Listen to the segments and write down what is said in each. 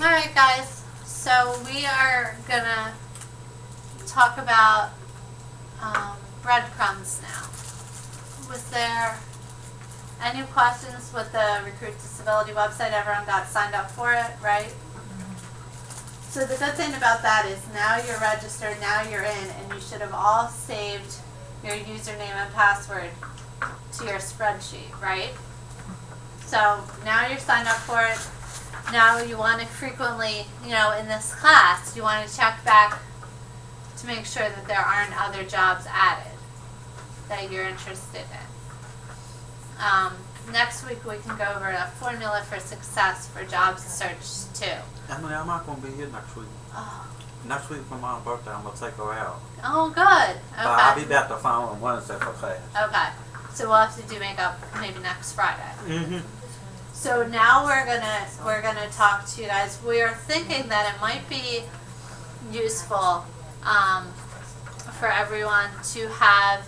Alright guys, so we are gonna talk about breadcrumbs now. Was there any questions with the Recruit Disability website? Everyone got signed up for it, right? So the good thing about that is now you're registered, now you're in, and you should have all saved your username and password to your spreadsheet, right? So now you're signed up for it. Now you want to frequently, in this class, you want to check back to make sure that there aren't other jobs added that you're interested in. Next week we can go over a formula for success for job search too. Emily, I'm not going to be here next week. Oh, Next week for my birthday, I'm going to take her out. oh good. Okay. But I'll be back the following Wednesday for class. Okay. So we'll have to do makeup maybe next Friday. Mm-hmm. So now we're gonna talk to you guys. We are thinking that it might be useful for everyone to have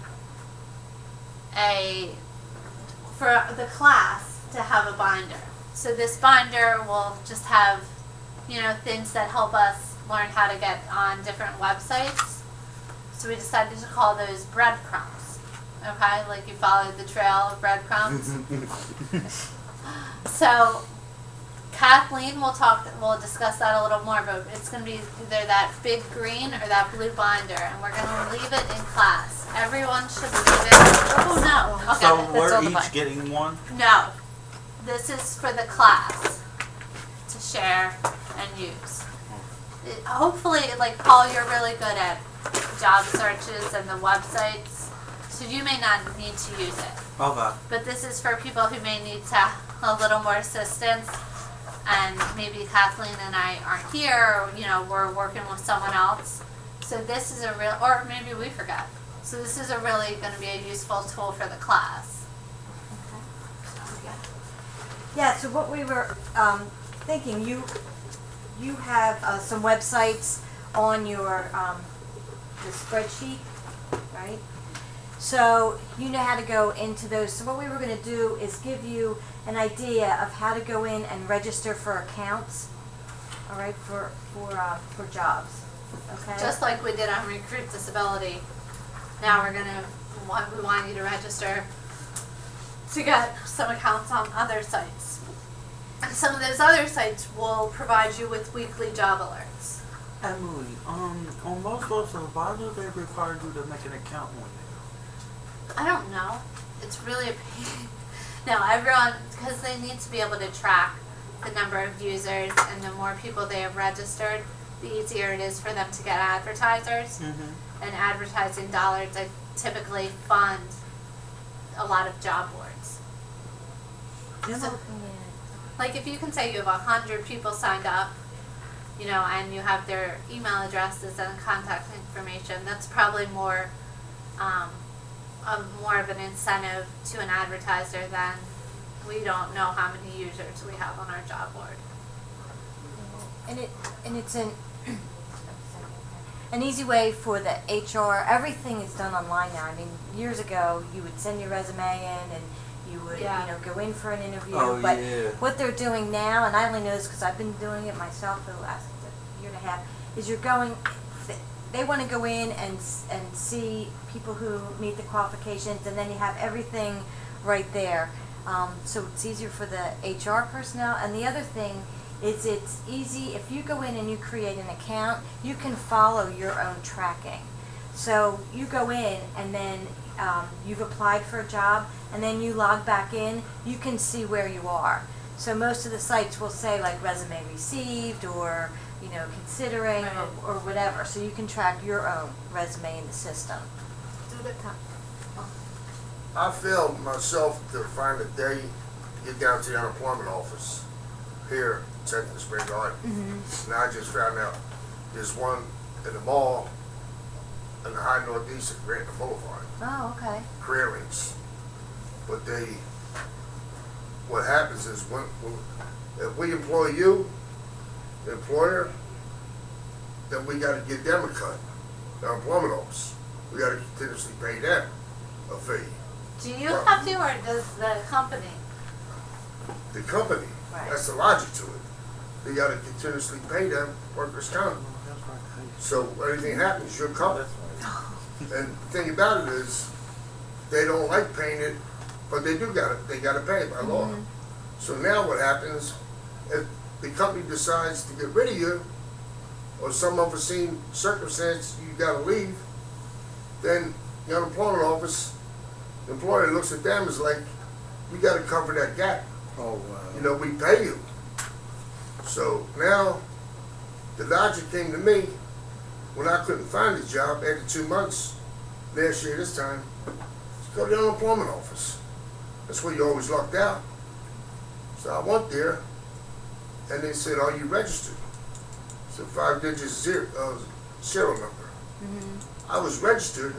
for the class to have a binder. So this binder will just have things that help us learn how to get on different websites. So we decided to call those breadcrumbs. Okay, like you followed the trail of breadcrumbs. So Kathleen we'll discuss that a little more, but it's going to be either that big green or that blue binder, and we're going to leave it in class. Everyone should leave it. Oh no. Okay. So that's we're all the each binder. getting one? No. This is for the class to share and use. Hopefully, like Paul, you're really good at job searches and the websites, so you may not need to use it. Okay. But this is for people who may need a little more assistance, and maybe Kathleen and I aren't here, or we're working with someone else. So this is or maybe we forgot. So this is really going to be a useful tool for the class. Yeah, so what we were thinking, you have some websites on your the spreadsheet, right? So you know how to go into those. So what we were going to do is give you an idea of how to go in and register for accounts, all right, for jobs, okay? Just like we did on Recruit Disability. Now we want you to register to get some accounts on other sites. And some of those other sites will provide you with weekly job alerts. Emily, on most websites, why do they require you to make an account on there? I don't know. It's really a pain. No, everyone, because they need to be able to track the number of users, and the more people they have registered, the easier it is for them to get advertisers. Mm-hmm. And advertising dollars that typically fund a lot of job boards. So, like if you can say you have 100 people signed up, and you have their email addresses and contact information, that's probably more of an incentive to an advertiser than we don't know how many users we have on our job board. And it's an easy way for the HR. Everything is done online now. I mean, years ago, you would send your resume in and you would, go in for an interview. Oh, but yeah. what they're doing now, and I only know this because I've been doing it myself for the last year and a half, is they want to go in and see people who meet the qualifications, and then you have everything right there. So it's easier for the HR personnel. And the other thing is it's easy, if you go in and you create an account, you can follow your own tracking. So you go in and then you've applied for a job, and then you log back in, you can see where you are. So most of the sites will say like resume received or considering or whatever. So you can track your own resume in the system. I failed myself to find a day to get down to the unemployment office here in Central Spring Garden. Mm-hmm. Now I just found out there's one in the mall in the high northeast of Granton Boulevard, Oh, okay. career links. But what happens is if we employ you, the employer, then we got to give them a cut. The unemployment office, we got to continuously pay them a fee. Do you have to, or does the company? The company, Right. that's the logic to it. they gotta continuously pay them workers' comp. That's right. So anything happens, you're covered. And the thing about it is, they don't like paying it, but they gotta pay it by law. So now what happens, if the company decides to get rid of you, or some unforeseen circumstance, you gotta leave, then the unemployment office, the employer looks at them as like, we gotta cover that gap. Oh, wow. You know, we pay you. So now, the logic came to me when I couldn't find a job after 2 months, last year this time, just go to the unemployment office. That's where you always locked out. So I went there, and they said, are you registered? So 5-digit serial number. I was registered,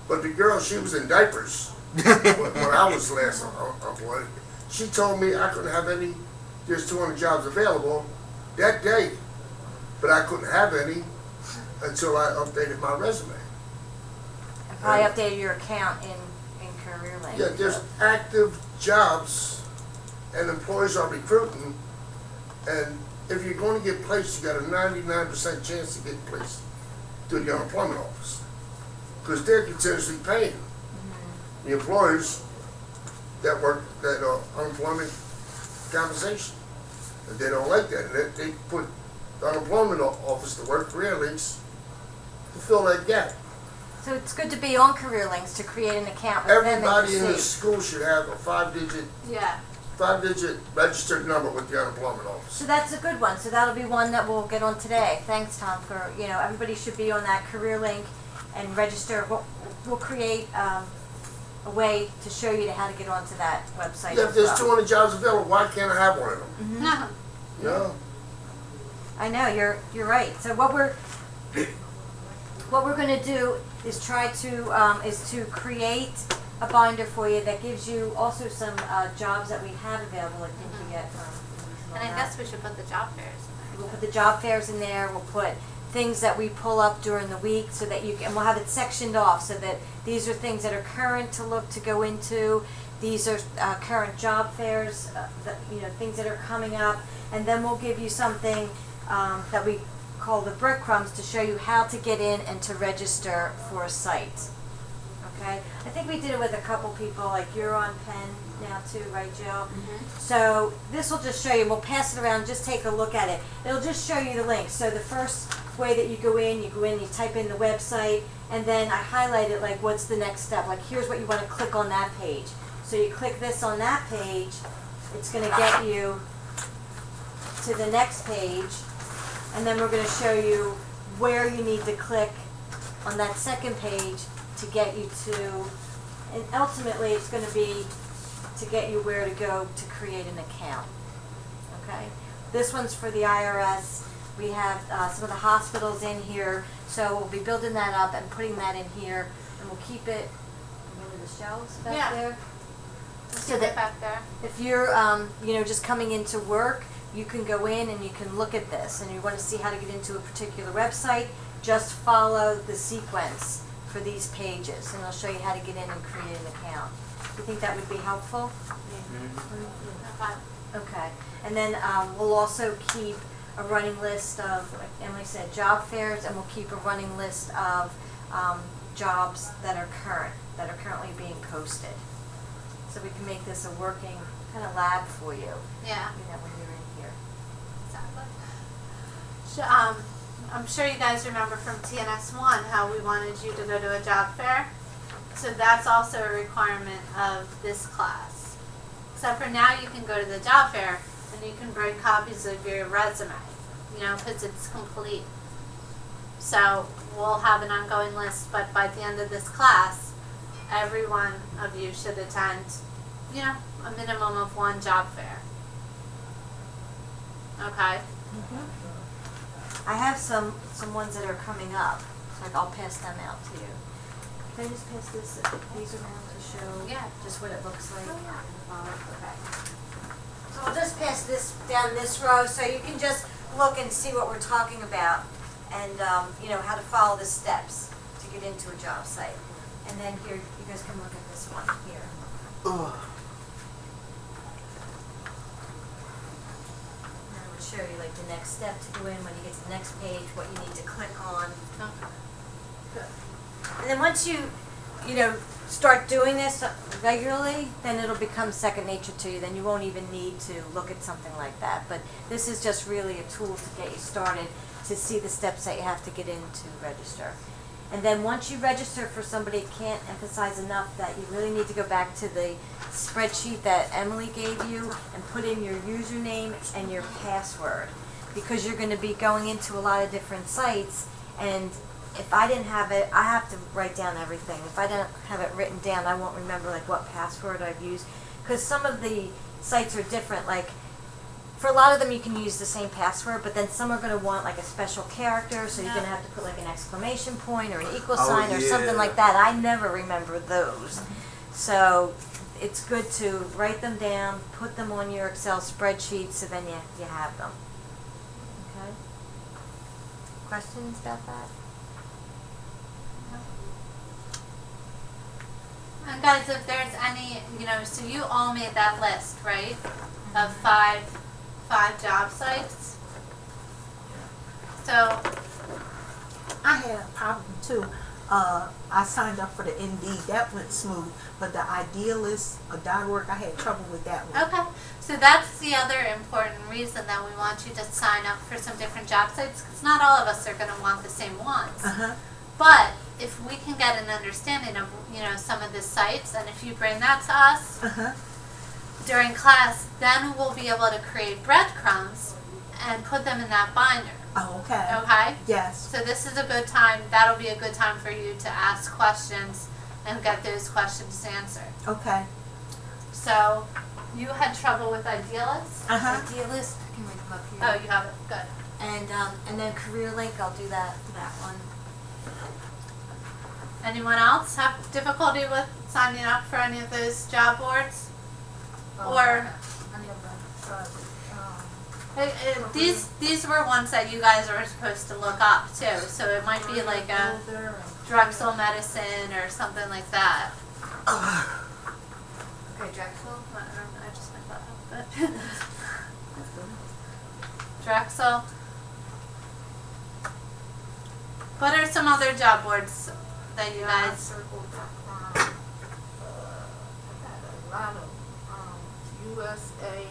but the girl, she was in diapers when I was last employed. She told me I couldn't have any, there's 200 jobs available that day, but I couldn't have any until I updated my resume. And probably updated your account in CareerLink. Yeah, there's active jobs and employers are recruiting, and if you're going to get placed, you got a 99% chance to get placed through the unemployment office, because they're continuously paying the employers that work that unemployment compensation, and they don't like that, and they put the unemployment office to work, career links, to fill that gap. So it's good to be on CareerLinks to create an account with them Everybody in and the see. school should have a 5-digit Yeah. registered number with the unemployment office. So that's a good one. So that'll be one that we'll get on today. Thanks, Tom, for, everybody should be on that CareerLink and register. We'll create a way to show you how to get onto that website Yeah, if as there's well. 200 jobs available, why can't I have one of them? No. No. I know, you're right. So what we're going to do is try to create a binder for you that gives you also some jobs that we have available. I think we get from. And I guess we should put the job fairs in there. We'll put the job fairs in there. We'll put things that we pull up during the week so that and we'll have it sectioned off so that these are things that are current to look to go into. These are current job fairs, things that are coming up, and then we'll give you something that we call the breadcrumbs to show you how to get in and to register for a site. Okay, I think we did it with a couple people, like you're on Penn now too, right, Jill? So this will just show you, we'll pass it around, just take a look at it. It'll just show you the links. So the first way that you go in, you type in the website, and then I highlight it like what's the next step. Like here's what you want to click on that page. So you click this on that page, it's going to get you to the next page, and then we're going to show you where you need to click on that second page to get you to, and ultimately it's going to be to get you where to go to create an account. Okay? This one's for the IRS. We have some of the hospitals in here, so we'll be building that up and putting that in here, and we'll keep it in the shelves back there. So that back there. If you're, just coming into work, you can go in and you can look at this, and you want to see how to get into a particular website, just follow the sequence for these pages, and I'll show you how to get in and create an account. You think that would be helpful? Okay. Okay. And then we'll also keep a running list of, like Emily said, job fairs, and we'll keep a running list of jobs that are currently being posted. So we can make this a working kind of lab for you, Yeah. when you're in here. Exactly. I'm sure you guys remember from TNS1 how we wanted you to go to a job fair. So that's also a requirement of this class. Except for now you can go to the job fair and you can bring copies of your resume, because it's complete. So we'll have an ongoing list, but by the end of this class, every one of you should attend, a minimum of one job fair. Okay? I have some ones that are coming up, so I'll pass them out to you. Can I just pass these around to show just what it looks like? Okay. So we'll just pass this down this row so you can just look and see what we're talking about and, how to follow the steps to get into a job site. And then here, you guys can look at this one here. Ugh. And it would show you like the next step to go in, when you get to the next page, what you need to click on. Okay. Good. And then once you start doing this regularly, then it'll become second nature to you. Then you won't even need to look at something like that. But this is just really a tool to get you started, to see the steps that you have to get in to register. And then once you register for somebody, can't emphasize enough that you really need to go back to the spreadsheet that Emily gave you and put in your username and your password, because you're going to be going into a lot of different sites, and if I didn't have it, I have to write down everything. If I don't have it written down, I won't remember like what password I've used, because some of the sites are different. Like for a lot of them you can use the same password, but then some are going to want like a special character, so you're going to have to put like an exclamation point or an equal sign or something like that. I never remember those. So it's good to write them down, put them on your Excel spreadsheet, so then you have them. Okay? Questions about that? And guys, if there's any, so you all made that list, right? Of five job sites. So, I had a problem too. I signed up for the Indeed. That went smooth. But the Idealist.org, I had trouble with that one. okay. So that's the other important reason that we want you to sign up for some different job sites, because not all of us are going to want the same ones. Uh-huh. But if we can get an understanding of, some of the sites, and if you bring that to us Uh-huh. during class, then we'll be able to create breadcrumbs and put them in that binder. Oh, okay. Okay? Yes. So this is a good time, that'll be a good time for you to ask questions and get those questions answered. Okay. So, you had trouble with Idealist? Uh-huh. Idealist, I can read them up here. Oh, you have it, good. And then Career Link, I'll do that one. Anyone else have difficulty with signing up for any of those job boards? Or, these were ones that you guys were supposed to look up too, so it might be like a Drexel Medicine or something like that. Okay, Drexel. I just made that up, but Drexel. What are some other job boards that you guys? A lot of USA.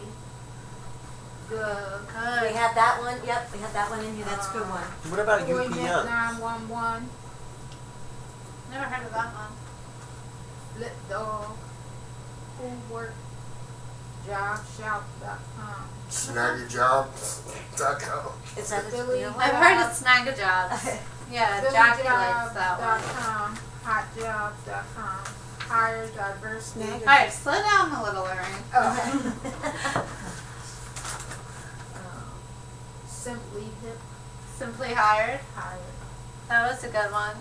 Good. We have that one. Yep, we have that one in here. That's a good one. What about Employment UPS? 911. Never heard of that one. Lit Dog. Who Work. Jobshop.com. Snaggyjobs.com. Is that Philly. a I've heard of Snagajobs. Yeah, ejaculates that one. PhillyJobs.com. Hotjobs.com. Hire diversity. Snag- Alright, slow down a little, Lorraine. Simply Hip. Simply Hired. Hire. That was a good one.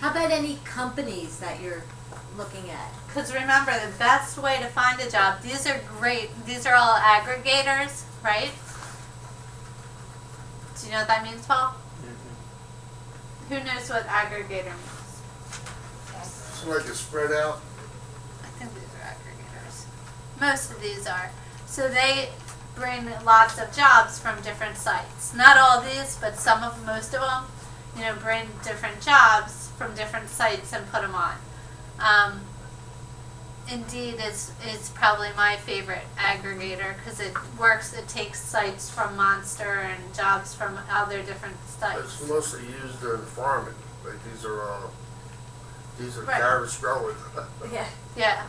How about any companies that you're looking at? Because remember, the best way to find a job, these are great, these are all aggregators, right? Do you know what that means, Paul? Who knows what aggregator means? It's like a spread out. I think these are aggregators. Most of these are. So they bring lots of jobs from different sites. Not all of these, but most of them, bring different jobs from different sites and put them on. Indeed is probably my favorite aggregator because it takes sites from Monster and jobs from other different sites. It's mostly used in farming. Like these are Right. carrots growing. Yeah.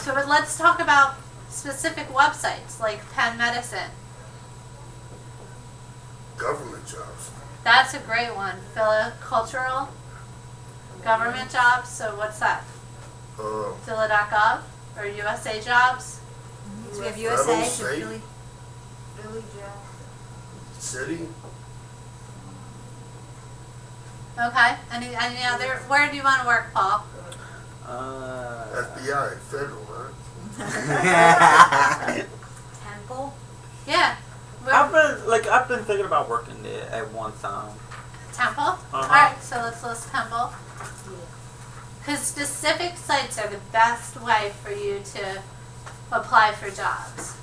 So let's talk about specific websites like Penn Medicine. Government jobs. That's a great one. Cultural government jobs. So what's that? Phila.gov or USA Jobs? So we have Federal, USA, so state. Philly. Philly Job. City. Okay. Any other? Where do you want to work, Paul? FBI. Federal, right? Temple. Yeah. I've been thinking about working there at one time. Temple. Uh-huh. All right. So let's list Temple. Because specific sites are the best way for you to apply for jobs.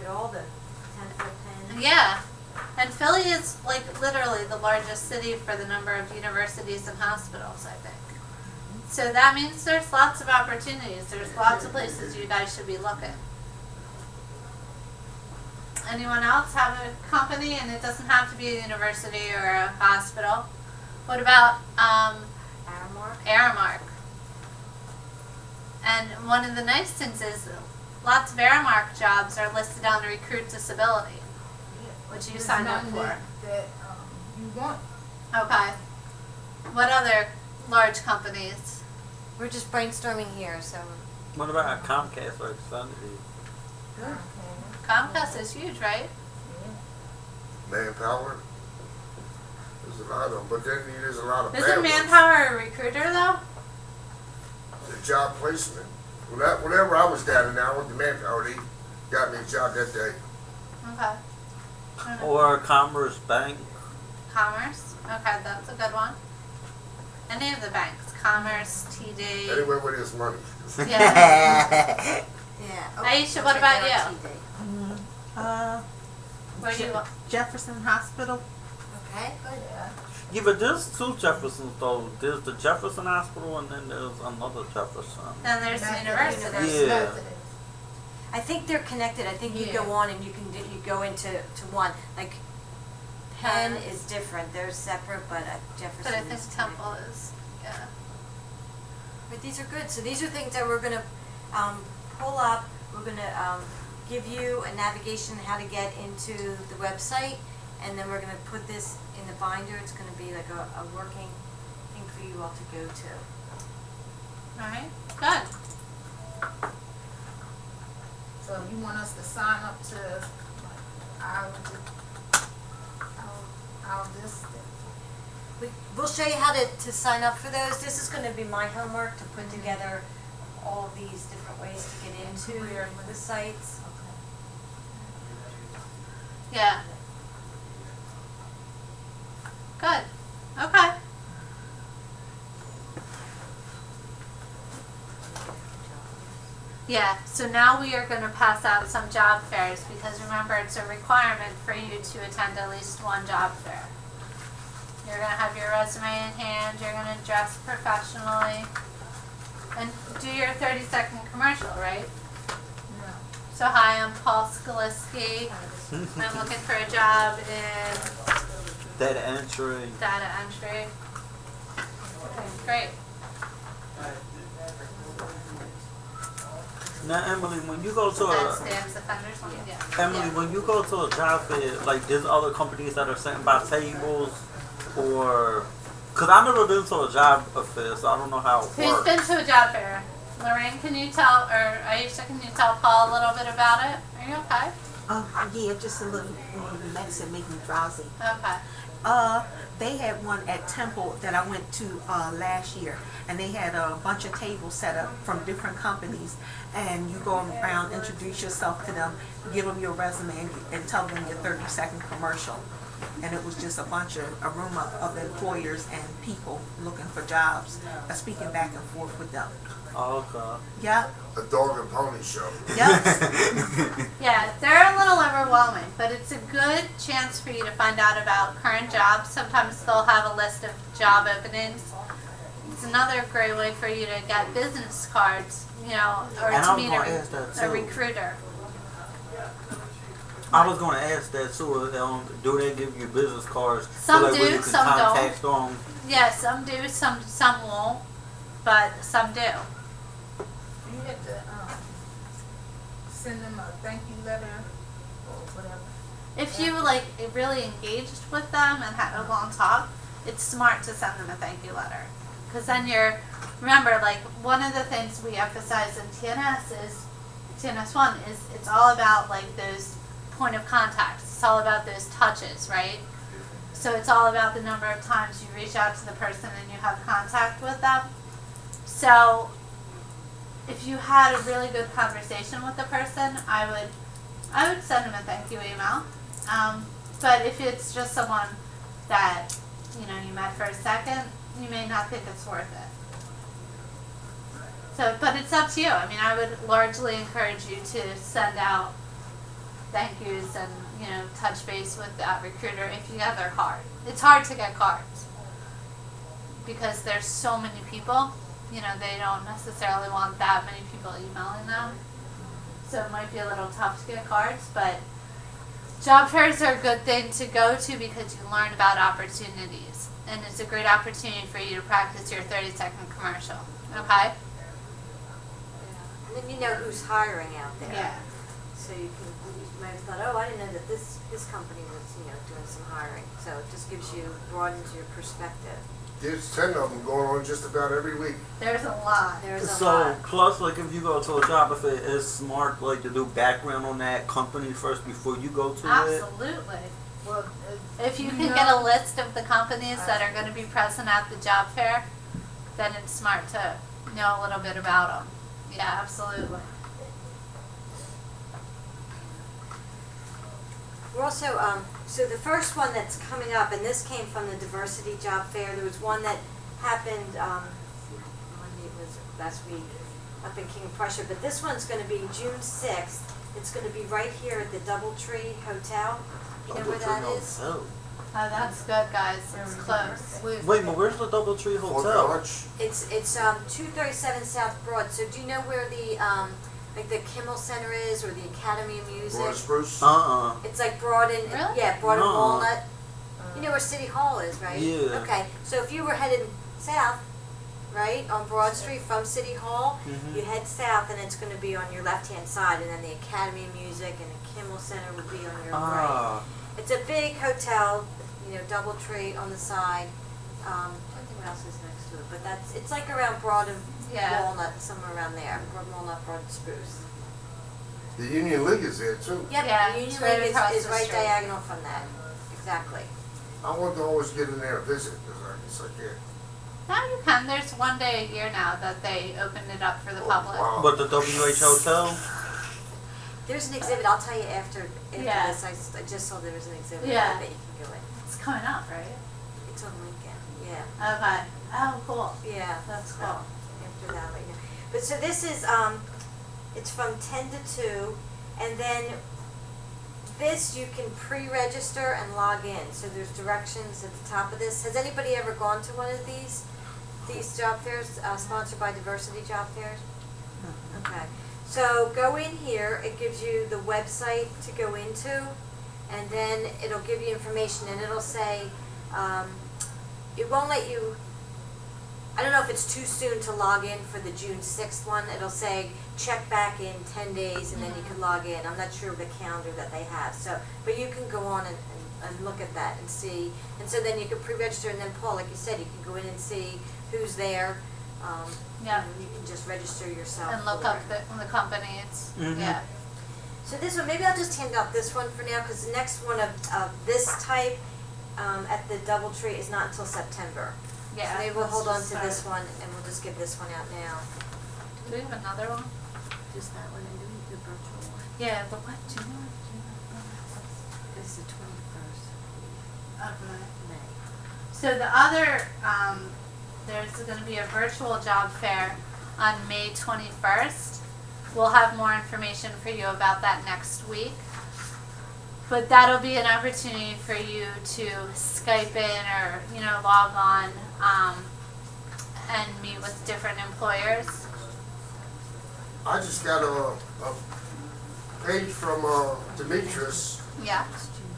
at all the 10-foot pens. Yeah. And Philly is like literally the largest city for the number of universities and hospitals, I think. So that means there's lots of opportunities. There's lots of places you guys should be looking. Anyone else have a company, and it doesn't have to be a university or a hospital? What about Aramark. Aramark? And one of the nice things is lots of Aramark jobs are listed on Recruit Disability, which you There's signed up none for. that you want. Okay. What other large companies? We're just brainstorming here, so What about Comcast or Xfinity? Okay. Comcast is huge, right? Manpower. There's a lot of them, but then there's a lot of bad Isn't ones. Manpower a recruiter though? The job placement. Whenever I was down and out with the Manpower, they got me a job that day. Okay. I don't know. Or Commerce Bank? Commerce. Okay, that's a good one. Any of the banks. Commerce, TD. Anywhere where there's money. Yeah. yeah. Aisha, what about you? Where do you look? Jefferson Hospital. Okay, good. Yeah, but there's two Jeffersons though. There's the Jefferson Hospital and then there's another Jefferson. Then there's the university. Yeah. I think they're connected. I think you Yeah. go on and you go into one. Like Penn is different. They're separate, but Jefferson. But I think is Temple is, yeah. But these are good. So these are things that we're gonna pull up. We're gonna give you a navigation how to get into the website, and then we're gonna put this in the binder. It's gonna be like a working thing for you all to go to. Alright, good. So you want us to sign up to our this? We'll show you how to sign up for those. This is going to be my homework to put together all of these different ways to get into the sites. Yeah. Good. Okay. Yeah, so now we are going to pass out some job fairs because remember it's a requirement for you to attend at least one job fair. You're going to have your resume in hand, you're going to dress professionally, and do your 30-second commercial, right? No. So hi, I'm Paul Skaliski. I'm looking for a job in Data entry. data entry. Okay, great. Now, Emily, when you go to That's a Dan's offenders one, yeah. Emily, Yeah. when you go to a job fair, like there's other companies that are sitting by tables, or because I never been to a job fair, so I don't know how it Who's works. been to a job fair? Lorraine, can you tell, or Aisha, can you tell Paul a little bit about it? Are you okay? Yeah, just a little medicine make me drowsy. Okay. They had one at Temple that I went to last year, and they had a bunch of tables set up from different companies, and you go around, introduce yourself to them, give them your resume, and tell them your 30-second commercial. And it was just a room of employers and people looking for jobs, speaking back and forth with them. Oh, okay. Yeah, A dog and pony show. yeah. Yeah, they're a little overwhelming, but it's a good chance for you to find out about current jobs. Sometimes they'll have a list of job openings. It's another great way for you to get business cards, you know, or And to I was meet gonna ask that a too. recruiter. I was going to ask that too. Do they give you business cards Some so that way do, you can some don't. contact them? Yeah, some do, some won't, but some do. You have to send them a thank you letter or whatever. If you like really engaged with them and had a long talk, it's smart to send them a thank you letter. Because then remember, like one of the things we emphasize in TNS1 is it's all about like those point of contacts. It's all about those touches, right? So it's all about the number of times you reach out to the person and you have contact with them. So if you had a really good conversation with the person, I would send them a thank you email. But if it's just someone that you met for a second, you may not think it's worth it. So, but it's up to you. I mean, I would largely encourage you to send out thank yous and, you know, touch base with that recruiter if you have their card. It's hard to get cards because there's so many people, you know, they don't necessarily want that many people emailing them. So it might be a little tough to get cards, but job fairs are a good thing to go to because you learn about opportunities. And it's a great opportunity for you to practice your 30-second commercial. Okay? And then you know who's hiring out there. Yeah. So you might have thought, oh, I didn't know that this company was, you know, doing some hiring. So it just gives you, broadens your perspective. There's 10 of them going on just about every week. There's a lot. There's a So lot. plus, like if you go to a job, if it is smart, like to do background on that company first before you go to it. Absolutely. Well, If you can get a list of the companies that are going to be present at the job fair, then it's smart to know a little bit about them. Yeah, absolutely. We're also, so the first one that's coming up, and this came from the diversity job fair, there was one that happened, Monday, it was last week, up in King of Prussia, but this one's gonna be June 6th. It's gonna be right here at the Doubletree Hotel. You know where that is? Hotel. Oh, that's good, guys. It's close. Wait, but where's the DoubleTree Fort Hotel? Dodge, It's 237 South Broad, so do you know where the, like the Kimmel Center is, or the Academy of Music? Roy Spruce. It's like Broad and, Really? yeah, Broad and No. Walnut. You know where City Hall is, right? Yeah. Okay, so if you were headed south, right, on Broad Street from City Hall, Mhm. you head south and it's gonna be on your left-hand side, and then the Academy of Music and the Kimmel Center would be on your right. Ah, It's a big hotel, you know, Doubletree on the side. I don't think what else is next to it, but it's like around Broad and Yeah. Walnut, somewhere around there. Broad Walnut, Broad and Spruce. The Union League is there too. Yep, Yeah, the Union it's right League across is the right street. diagonal from that. Exactly. I want to always get in there and visit because I guess I can't. Now you can. There's one day a year now that they opened it up for the Oh, public. wow. but the WH Hotel. There's an exhibit, I'll tell you after Yeah. this, I just saw there was an exhibit Yeah. that you can go in. It's coming up, right? It's on Lincoln, yeah, Okay. Oh, cool. yeah. That's so cool. After that right now. But so this is, it's from 10 to 2, and then this you can pre-register and log in. So there's directions at the top of this. Has anybody ever gone to one of these job fairs, sponsored by Diversity Job Fairs? Okay, so go in here, it gives you the website to go into, and then it'll give you information, and it'll say, it won't let you, I don't know if it's too soon to log in for the June 6th one. It'll say, check back in 10 days, and then you can log in. I'm not sure of the calendar that they have, so, but you can go on and look at that and see, and so then you can pre-register, and then Paul, like you said, you can go in and see who's there. Yeah. And you can just register yourself. And look for up it. the company. It's Mhm. yeah. So this one, maybe I'll just hand out this one for now, because the next one of this type at the Doubletree is not until September. Yeah. So maybe we'll let's hold on just to start. this one, and we'll just give this one out now. Do we have another one? Just that one, and do the virtual one. Yeah, but what? Do you know? Do you know? This is the 21st Okay. May. So the other, there's going to be a virtual job fair on May 21st. We'll have more information for you about that next week. But that'll be an opportunity for you to Skype in or, you know, log on and meet with different employers. I just got a page from Demetrius, Yeah.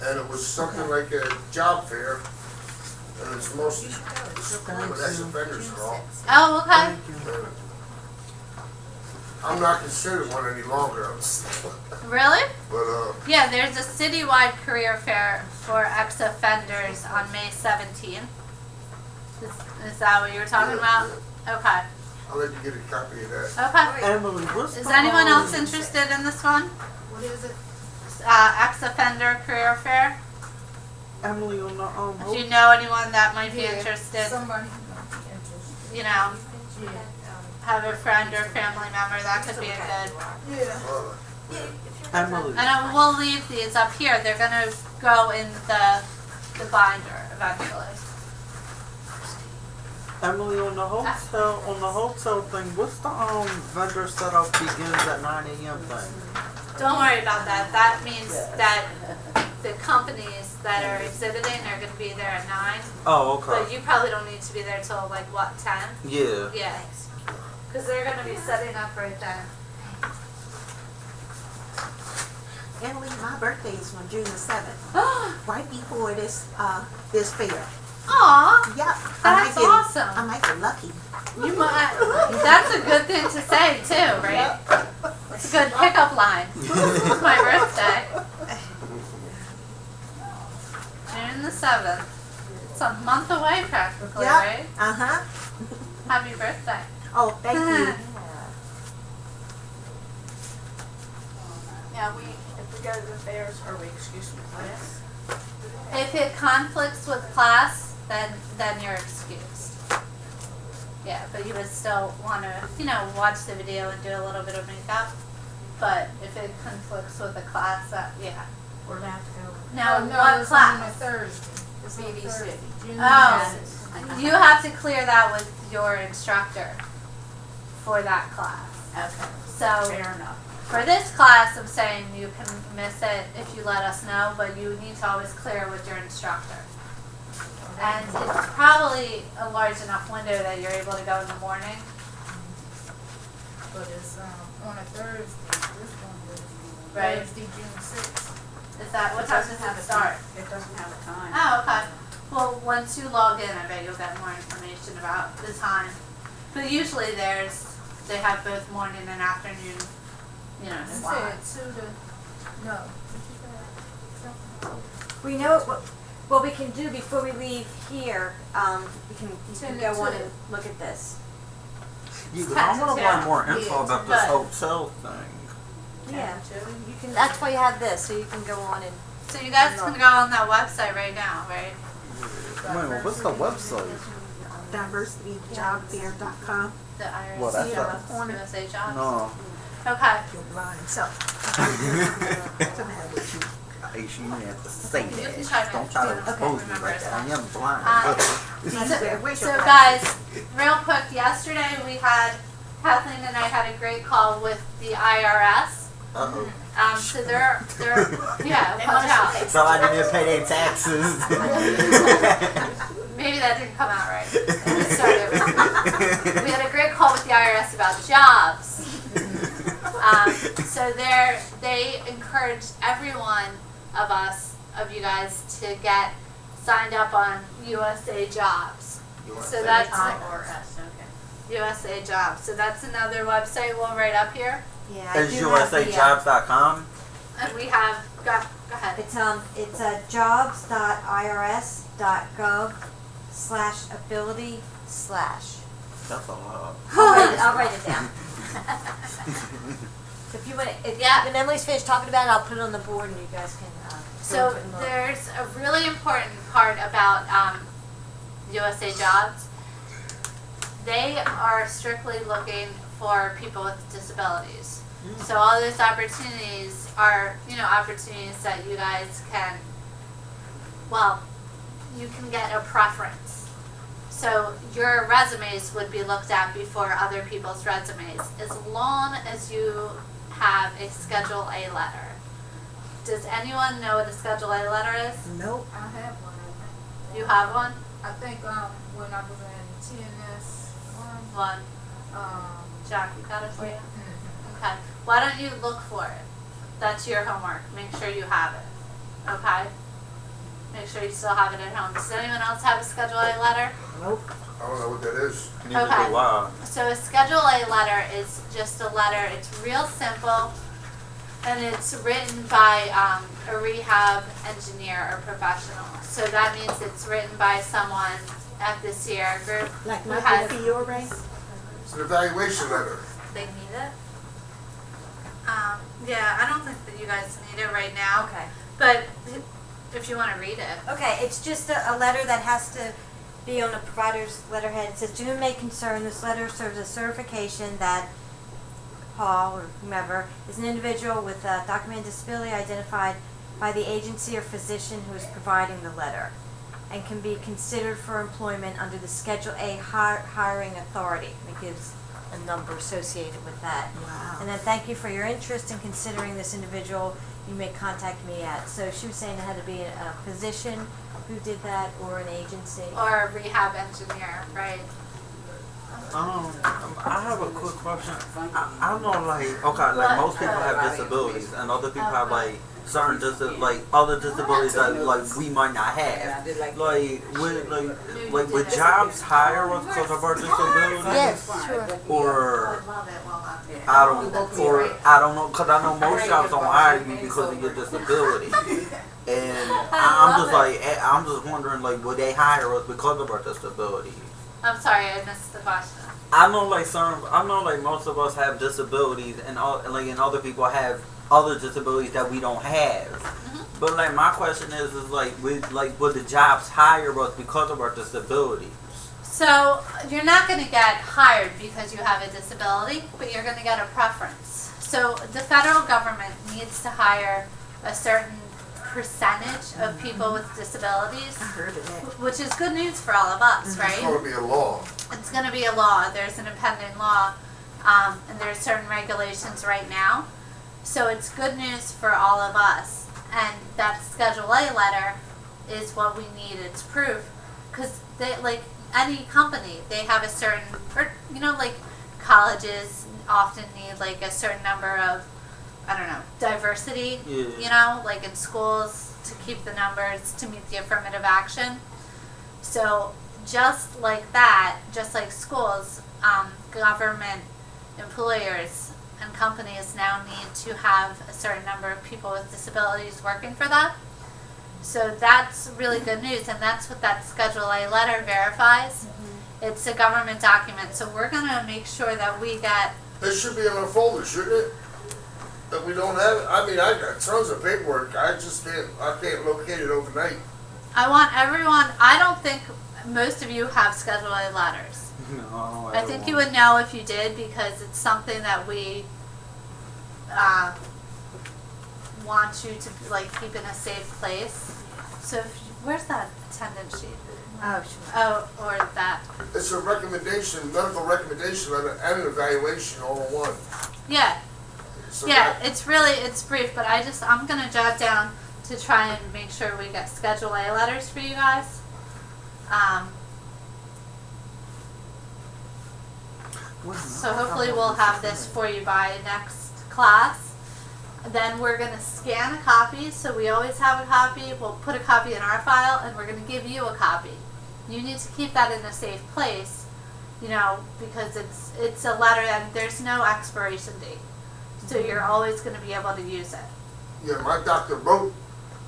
and it was something like a job fair, and it's mostly with ex-offenders and all. Oh, okay. And I'm not considered one any longer. I'm still, Really? but Yeah, there's a citywide career fair for ex-offenders on May 17th. Is that what you were talking about? Okay. I'll let you get a copy of that. Okay. Emily, what's Is the, anyone else interested in this one? what is it? Ex-offender career fair? Emily on the If you know anyone that might be Yeah, interested, Somebody might be interested. you know, Yeah. have a friend or family member, that could be a good. Yeah. Emily. And we'll leave these up here. They're gonna go in the binder eventually. Emily, on the hotel thing, what's the vendor setup begins at 9 a.m. thing? Don't worry about that. That means that the companies that are exhibiting are gonna be there at 9, Oh, but okay. you probably don't need to be there till like, what, 10? Yeah. Yeah, cause they're gonna be setting up right then. Emily, my birthday is on June the 7th, right before this fair. Aw, Yep. That's awesome. I might get lucky. you might, that's a good thing to say too, right? It's a good pickup line. It's my birthday. June the 7th. It's a month away practically, Yep. right? Uh-huh. Happy birthday. Oh, thank you. Now, if we go to the fairs, or we, excuse me, class, If it conflicts with class, then you're excused. Yeah, but you would still want to, watch the video and do a little bit of makeup. But if it conflicts with the class, yeah. we're allowed to go. Now, Oh, no, what it's on a class? Thursday. It's on BBC. Thursday, June Oh. 6th. You have to clear that with your instructor for that class. Okay, So fair enough. for this class, I'm saying you can miss it if you let us know, but you need to always clear with your instructor. And it's probably a large enough window that you're able to go in the morning. But it's, on a Thursday, this one is Right. Thursday, June 6th. Is that, what It time doesn't does have it a start? time. It doesn't have a time. Oh, okay. Well, once you log in, I bet you'll get more information about the time. But usually they have both morning and afternoon, You slots. said 2 to, no, what you said? Something. We know what we can do before we leave here. You can 10 to go on 2. and look at this. Yeah, 'cause I want to learn more info Yeah, about this but- hotel thing. Yeah, you can. That's why you have this, so you can go on and. So you guys can go on that website right now, right? Wait, what's the website? DiversityJobFair.com. The IRS. Well, that's USA Jobs. No. Okay. You're blind, so. Aisha, you have to say You can that. try to Don't try to do it. expose me Remember like that. I am blind. So, Where's your guys, real quick, yesterday Kathleen and I had a great call with the IRS. Uh-oh. So they're yeah, watch out. Somebody didn't pay their taxes. Maybe that didn't come out right. Let's start over. We had a great call with the IRS about jobs. So they encouraged every one of you guys to get signed up on USA Jobs. So that's IRS, okay. USA Jobs. So that's another website we'll write up here. Yeah, I It's do have the, USAjobs.com. And we have go ahead. It's jobs.irs.gov/ability/. That's a lot. I'll write it down. So if you want, Yeah. when Emily's finished talking about it, I'll put it on the board and you guys can. Go So to it and look. there's a really important part about USA Jobs. They are strictly looking for people with disabilities. So all those opportunities are, opportunities that you guys can, you can get a preference. So your resumes would be looked at before other people's resumes, as long as you have a Schedule A letter. Does anyone know what a Schedule A letter is? Nope. I have one, I think. You have one? I think, when I was in TNS One. Jack, you got it for you? Okay. Why don't you look for it? That's your homework. Make sure you have it. Okay? Make sure you still have it at home. Does anyone else have a Schedule A letter? Nope. I don't know what that is. Neither Okay. do I. So a Schedule A letter is just a letter. It's real simple, and it's written by a rehab engineer or professional. So that means it's written by someone at the Sierra Group Like who Michael has. Fiore? It's an evaluation letter. They need it. Yeah, I don't think that you guys need it right now. Okay. But if you want to read it. Okay, it's just a letter that has to be on the provider's letterhead. It says, to whom may concern, this letter serves as certification that Paul, or whomever, is an individual with a documented disability identified by the agency or physician who is providing the letter, and can be considered for employment under the Schedule A hiring authority. It gives a number associated with that. Wow. And then thank you for your interest in considering this individual. You may contact me at. So she was saying it had to be a physician who did that or an agency. Or a rehab engineer, right? I have a quick question. I know, like, okay, like most people have disabilities, and other people have like certain like other disabilities that like we might not have. Like, would jobs hire us because of our disabilities? Yes, sure. Or I love it, well, I don't know, because I know most jobs don't hire you because of your disability. And I'm just wondering, like, would they hire us because of our disabilities? I'm sorry, I missed the question. I know like most of us have disabilities, and other people have other disabilities that we don't have. Mm-hmm. But like my question is like, would the jobs hire us because of our disabilities? So you're not going to get hired because you have a disability, but you're going to get a preference. So the federal government needs to hire a certain percentage of people with disabilities, I heard of that. which is good news for all of us, It's right? gonna be a law. It's going to be a law. There's an impending law, and there's certain regulations right now. So it's good news for all of us. And that Schedule A letter is what we need. It's proof. Because they, like any company, they have a certain, or, you know, like colleges often need like a certain number of, I don't know, diversity, Yeah. you know, like in schools to keep the numbers to meet the affirmative action. So just like that, just like schools, government employers and companies now need to have a certain number of people with disabilities working for them. So that's really good news, and that's what that Schedule A letter verifies. It's a government document, so we're going to make sure that we get. It should be in our folder, shouldn't it? That we don't have it. I mean, I got tons of paperwork. I can't locate it overnight. I want everyone. I don't think most of you have Schedule A letters. No, I think you would know if you did, because it's something that we want you to like keep in a safe place. So where's that attendance sheet? Oh, sure. Oh, or that. It's a recommendation, medical recommendation and an evaluation all in one. Yeah, So yeah. that- It's brief, but I'm gonna jot down to try and make sure we get Schedule A letters for you guys. So hopefully we'll have this for you by next class. Then we're going to scan a copy, so we always have a copy. We'll put a copy in our file, and we're going to give you a copy. You need to keep that in a safe place, you know, because it's a letter and there's no expiration date. So you're always going to be able to use it. Yeah, my doctor wrote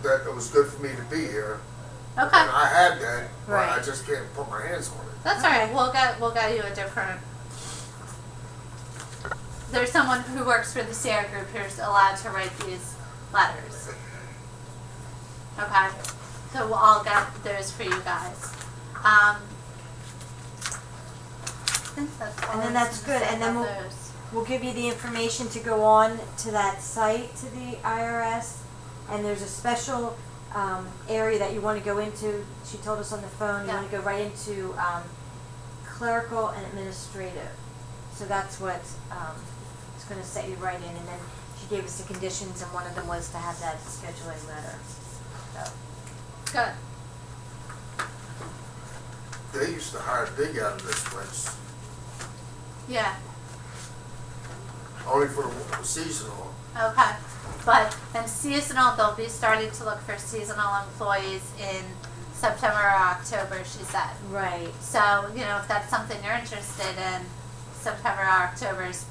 that it was good for me to be here. Okay, And I had that, but I Right. just can't put my hands on it. that's all right. We'll get you a different. There's someone who works for the Sierra Group who's allowed to write these letters. Okay, so we'll all get those for you guys. I think that's all And then I that's was good, gonna say and then about those. We'll give you the information to go on to that site, to the IRS, and there's a special area that you want to go into. She told us on the phone, you Yeah. want to go right into clerical and administrative. So that's what it's going to set you right in. And then she gave us the conditions, and one of them was to have that Schedule A letter. So, Good. They used to hire big out of this place, Yeah. only for the seasonal. Okay. But and seasonal, they'll be starting to look for seasonal employees in September or October, she said. right. So, you know, if that's something you're interested in, September or October is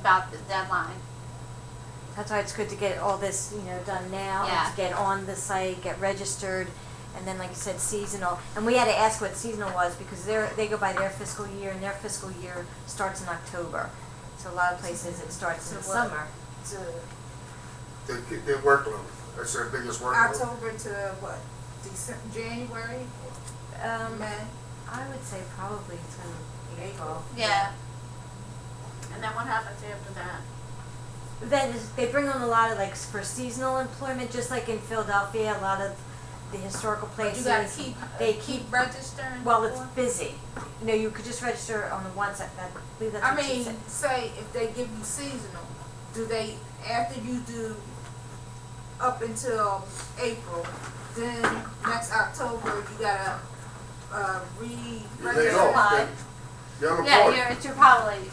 about the deadline. That's why it's good to get all this, done now, Yeah. and to get on the site, get registered, and then, like you said, seasonal. And we had to ask what seasonal was, because they go by their fiscal year, and their fiscal year starts in October. So a lot of places it starts in the So what? summer. They workload, that's their biggest workload. October to what? December, January, May? I would say probably through April. Yeah. And then what happens after that? Then they bring on a lot of, like, for seasonal employment, just like in Philadelphia, a lot of the historical But places. you gotta keep, they keep registering? Well, it's for? busy. you know, you could just register on the one side, I believe that's I what she mean, said. say if they give you seasonal, do they, after you do up until April, then next October, you gotta, You're laid off, Apply. then you're Yeah, unemployed.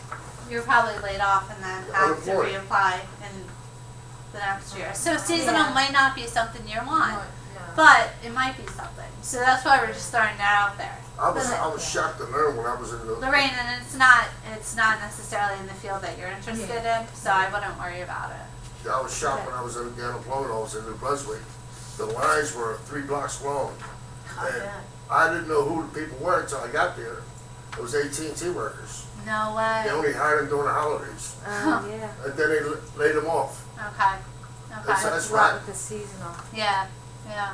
you're probably laid off and then have to Unemployed. reapply in the next year. So seasonal Yeah. might not be something you want, No. but it might be something. So that's why we're just throwing that out there. I was shocked to learn when I was in the. Lorraine, and it's not necessarily in the field that you're interested in, so I wouldn't worry about it. I was shocked when I was in the unemployment office in New Brunswick. The lines were 3 blocks long. And I didn't know who the people were until I got there. It was AT&T workers. No They way. only hired them during the holidays. Yeah. And then they laid them off. Okay. That's- Okay. that's A lot right. with the seasonal. Yeah. Yeah.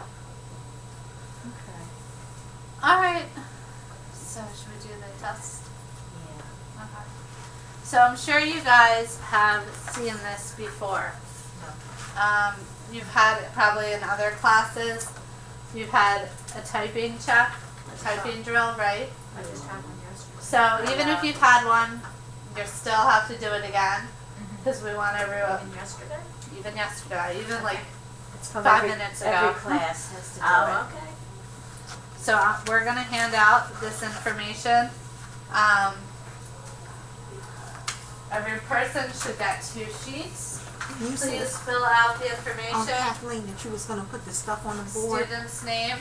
Okay. All right. So should we do the test? Yeah. Okay. So I'm sure you guys have seen this before. You've had it probably in other classes. You've had a typing check, a typing drill, right? I just had one yesterday. So even if you've had one, you still have to do it again because we want to Even yesterday? even yesterday, even like It's from 5 every, minutes ago. every class has to do Oh, it. okay. So we're gonna hand out this information. Every person should get 2 sheets. You said, Please fill out the information. Kathleen, that you was gonna put the stuff on the board. Student's name,